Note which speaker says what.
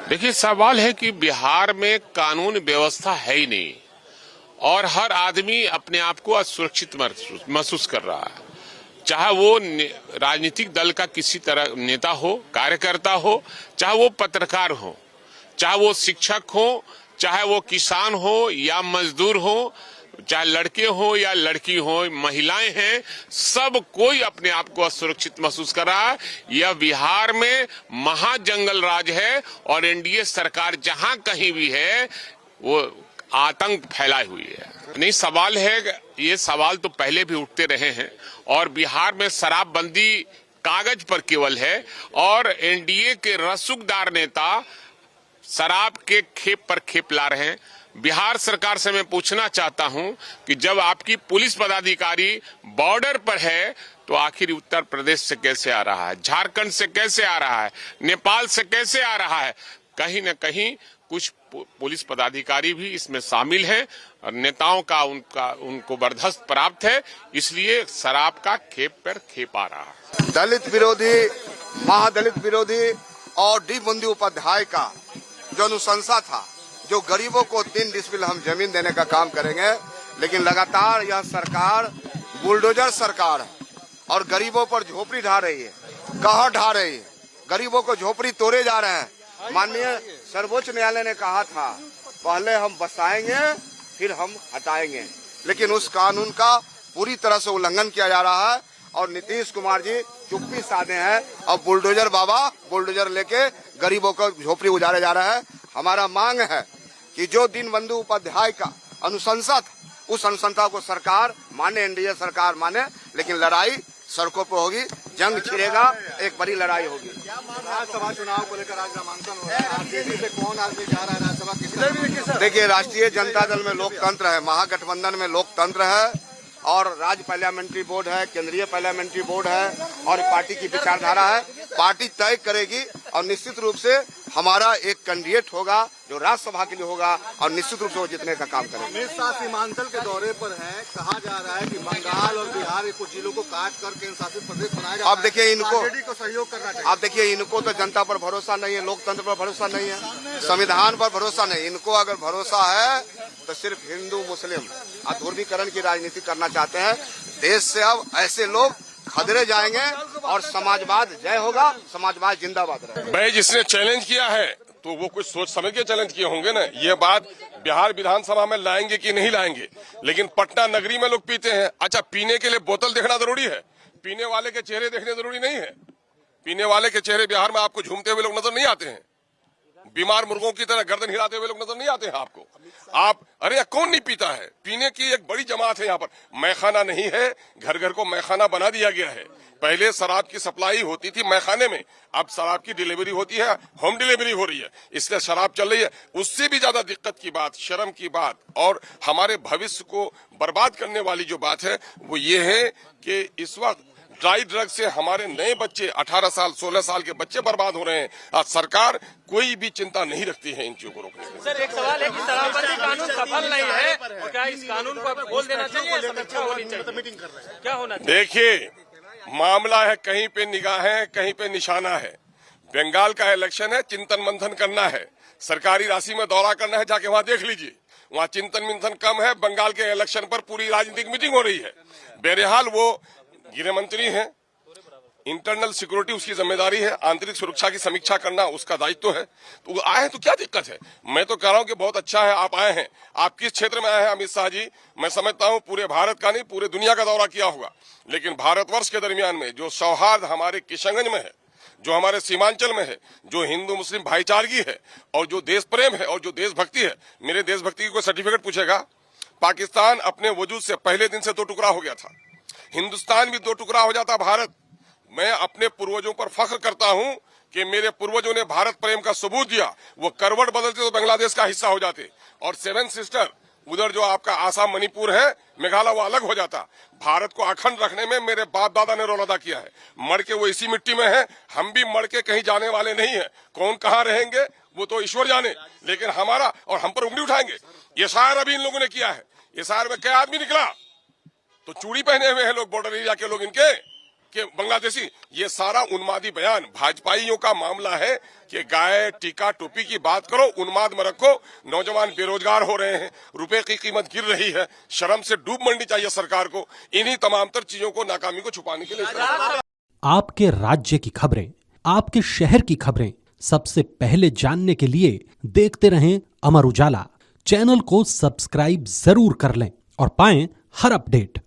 Speaker 1: देखिए, सवाल है कि बिहार में कानून व्यवस्था है ही नहीं और हर आदमी अपने आप को असुरक्षित महसूस कर रहा है। चाहे वो राजनीतिक दल का किसी तरह नेता हो, कार्यकर्ता हो, चाहे वो पत्रकार हो, चाहे वो शिक्षक हो, चाहे वो किसान हो या मजदूर हो, चाहे लड़के हो या लड़की हो, महिलाएं हैं, सब कोई अपने आप को असुरक्षित महसूस कर रहा है। यह बिहार में महाजंगल राज है और एनडीए सरकार जहां कहीं भी है वो आतंक फैलाए हुई है। नहीं, सवाल है, ये सवाल तो पहले भी उठते रहे हैं और बिहार में शराबबंदी कागज पर केवल है और एनडीए के रसूखदार नेता शराब के खेप पर खेप ला रहे हैं। बिहार सरकार से मैं पूछना चाहता हूं कि जब आपकी पुलिस पदाधिकारी बॉर्डर पर है तो आखिर उत्तर प्रदेश से कैसे आ रहा है, झारखंड से कैसे आ रहा है, नेपाल से कैसे आ रहा है? कहीं न कहीं कुछ पुलिस पदाधिकारी भी इसमें शामिल हैं और नेताओं का उनको बर्दाश्त प्राप्त है, इसलिए शराब का खेप पर खेप आ रहा है।
Speaker 2: दलित विरोधी, महादलित विरोधी और डी बंदोपाध्याय का जो अनुशंसा था, जो गरीबों को 3 डिसमिल हम जमीन देने का काम करेंगे, लेकिन लगातार यह सरकार बुलडोजर सरकार है और गरीबों पर झोपड़ी ढा रही है, कहर ढा रही है, गरीबों को झोपड़ी तोड़े जा रहे हैं। माननीय सर्वोच्च न्यायालय ने कहा था पहले हम बसाएंगे फिर हम हटाएंगे, लेकिन उस कानून का पूरी तरह से उल्लंघन किया जा रहा है और नीतीश कुमार जी चुप्पी साधे हैं और बुलडोजर बाबा बुलडोजर लेके गरीबों को झोपड़ी उजाड़े जा रहे हैं। हमारा मांग है कि जो दीनबंधु उपाध्याय का अनुशंसा था, उस अनुशंसा को सरकार माने, एनडीए सरकार माने, लेकिन लड़ाई सड़कों पर होगी, जंग छिड़ेगा, एक बड़ी लड़ाई होगी।
Speaker 3: राज्यसभा चुनाव को लेकर आज नामांकन हो रहा है, आरजेडी से कौन आदमी जा रहा है राज्यसभा?
Speaker 2: देखिए, राष्ट्रीय जनता दल में लोकतंत्र है, महागठबंधन में लोकतंत्र है और राज्य पार्लियामेंट्री बोर्ड है, केंद्रीय पार्लियामेंट्री बोर्ड है और पार्टी की विचारधारा है। पार्टी तय करेगी और निश्चित रूप से हमारा एक कैंडिडेट होगा जो राज्यसभा के लिए होगा और निश्चित रूप से वो जीतने का काम करेंगे।
Speaker 3: अमित शाह सीमांचल के दौरे पर हैं, कहा जा रहा है कि बंगाल और बिहार के कुछ जिलों को काट कर केंद्र शासित प्रदेश बनाया जा रहा है।
Speaker 2: अब देखिए, इनको
Speaker 3: को सहयोग करना चाहिए।
Speaker 2: आप देखिए, इनको तो जनता पर भरोसा नहीं है, लोकतंत्र पर भरोसा नहीं है, संविधान पर भरोसा नहीं। इनको अगर भरोसा है तो सिर्फ हिंदू मुस्लिम ध्रुवीकरण की राजनीति करना चाहते हैं। देश से अब ऐसे लोग खदरे जाएंगे और समाजवाद जय होगा, समाजवाद जिंदाबाद रहेगा।
Speaker 4: भाई, जिसने चैलेंज किया है तो वो कुछ सोच समझ के चैलेंज किए होंगे ना। ये बात बिहार विधानसभा में लाएंगे कि नहीं लाएंगे, लेकिन पटना नगरी में लोग पीते हैं। अच्छा, पीने के लिए बोतल देखना जरूरी है, पीने वाले के चेहरे देखने जरूरी नहीं है। पीने वाले के चेहरे बिहार में आपको झूमते हुए लोग नजर नहीं आते हैं, बीमार मुर्गों की तरह गर्दन हिलाते हुए लोग नजर नहीं आते हैं आपको। आप अरे कौन नहीं पीता है? पीने की एक बड़ी जमात है यहाँ पर। मैखाना नहीं है, घर घर को मैखाना बना दिया गया है। पहले शराब की सप्लाई होती थी मैखाने में, अब शराब की डिलीवरी होती है, होम डिलीवरी हो रही है, इसलिए शराब चल रही है। उससे भी ज्यादा दिक्कत की बात, शर्म की बात और हमारे भविष्य को बर्बाद करने वाली जो बात है वो ये है कि इस वक्त ड्राई ड्रग से हमारे नए बच्चे 18 साल 16 साल के बच्चे बर्बाद हो रहे हैं। आज सरकार कोई भी चिंता नहीं रखती है इन चीजों को रोकने की।
Speaker 5: सर, एक सवाल है कि शराबबंदी कानून सफल नहीं है और क्या इस कानून को बोल देना चाहिए, समीक्षा होनी चाहिए, क्या होना चाहिए?
Speaker 4: देखिए, मामला है कहीं पे निगाहें, कहीं पे निशाना है। बंगाल का इलेक्शन है, चिंतन मंथन करना है, सरकारी राशि में दौरा करना है, जाके वहां देख लीजिए, वहां चिंतन मंथन कम है। बंगाल के इलेक्शन पर पूरी राजनीतिक मीटिंग हो रही है। बहरहाल वो गृह मंत्री हैं, इंटरनल सिक्योरिटी उसकी जिम्मेदारी है, आंतरिक सुरक्षा की समीक्षा करना उसका दायित्व है। तो आए हैं तो क्या दिक्कत है? मैं तो कह रहा हूं कि बहुत अच्छा है आप आए हैं। आप किस क्षेत्र में आए हैं अमित शाह जी? मैं समझता हूं पूरे भारत का नहीं, पूरे दुनिया का दौरा किया होगा, लेकिन भारतवर्ष के दरमियान में जो सौहार्द हमारे किशनगंज में है, जो हमारे सीमांचल में है, जो हिंदू मुस्लिम भाईचारगी है और जो देश प्रेम है और जो देशभक्ति है। मेरे देशभक्ति की कोई सर्टिफिकेट पूछेगा? पाकिस्तान अपने वजूद से पहले दिन से 2 टुकड़ा हो गया था, हिंदुस्तान भी 2 टुकड़ा हो जाता भारत। मैं अपने पूर्वजों पर फख्र करता हूं कि मेरे पूर्वजों ने भारत प्रेम का सबूत दिया। वो करवट बदलते तो बांग्लादेश का हिस्सा हो जाते और 7 सिस्टर उधर जो आपका आसाम मणिपुर है, मेघालय, वो अलग हो जाता। भारत को अखंड रखने में मेरे बाप दादा ने रोल अदा किया है। मर के वो इसी मिट्टी में है, हम भी मर के कहीं जाने वाले नहीं है। कौन कहाँ रहेंगे वो तो ईश्वर जाने, लेकिन हमारा और हम पर उंगली उठाएंगे। ये शायर अभी इन लोगों ने किया है। ये शायर में क्या आदमी निकला? तो चूड़ी पहने हुए हैं लोग, बॉर्डर एरिया के लोग इनके, कि बांग्लादेशी, ये सारा उन्मादी बयान भाजपाइयों का मामला है कि गाय टीका टोपी की बात करो, उन्माद में रखो। नौजवान बेरोजगार हो रहे हैं, रुपए की कीमत गिर रही है, शर्म से डूब मरनी चाहिए सरकार को। इन्हीं तमाम तर चीजों को, नाकामी को छुपाने के लिए
Speaker 6: आपके राज्य की खबरें, आपके शहर की खबरें सबसे पहले जानने के लिए देखते रहें अमर उजाला। चैनल को सब्सक्राइब जरूर कर लें और पाएं हर अपडेट।